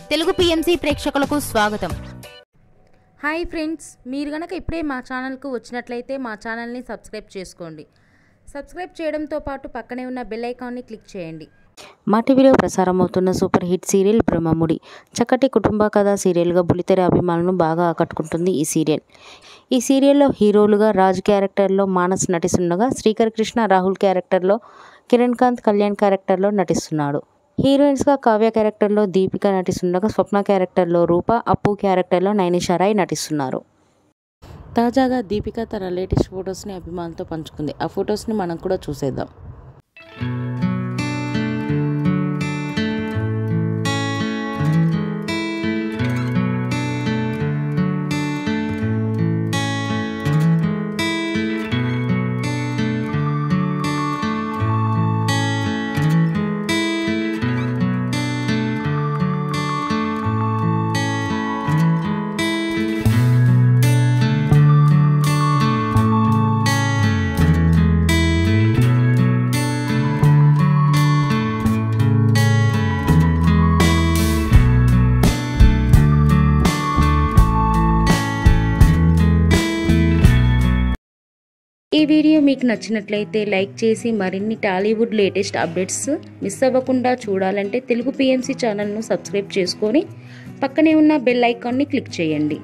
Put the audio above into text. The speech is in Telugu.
తెలుగు పిఎంసి ప్రేక్షకులకు స్వాగతం. హాయ్ ఫ్రెండ్స్, మీరు గనక ఇప్పుడే మా ఛానల్కు వచ్చినట్లయితే మా ఛానల్ని సబ్స్క్రైబ్ చేసుకోండి. సబ్స్క్రైబ్ చేయడంతో పాటు పక్కనే ఉన్న బెల్ ఐకాన్ని క్లిక్ చేయండి. మా టీవీలో ప్రసారం అవుతున్న సూపర్ హిట్ సీరియల్ బ్రహ్మముడి చక్కటి కుటుంబ కథా సీరియల్గా బుల్లితెర అభిమానులను బాగా ఆకట్టుకుంటుంది ఈ సీరియల్. ఈ సీరియల్లో హీరోలుగా రాజ్ క్యారెక్టర్లో మానస్ నటిస్తుండగా, శ్రీకర్ కృష్ణ రాహుల్ క్యారెక్టర్లో, కిరణ్ కాంత్ కళ్యాణ్ క్యారెక్టర్లో నటిస్తున్నాడు. హీరోయిన్స్గా కావ్య క్యారెక్టర్లో దీపిక నటిస్తుండగా, స్వప్న క్యారెక్టర్లో రూప, అప్పు క్యారెక్టర్లో నైనిషా రాయ్ నటిస్తున్నారు. తాజాగా దీపిక తన లేటెస్ట్ ఫొటోస్ని అభిమానులతో పంచుకుంది. ఆ ఫొటోస్ని మనం కూడా చూసేద్దాం. ఈ వీడియో మీకు నచ్చినట్లయితే లైక్ చేసి మరిన్ని టాలీవుడ్ లేటెస్ట్ అప్డేట్స్ మిస్ అవ్వకుండా చూడాలంటే తెలుగు పిఎంసి ఛానల్ను సబ్స్క్రైబ్ చేసుకొని పక్కనే ఉన్న బెల్ ఐకాన్ని క్లిక్ చేయండి.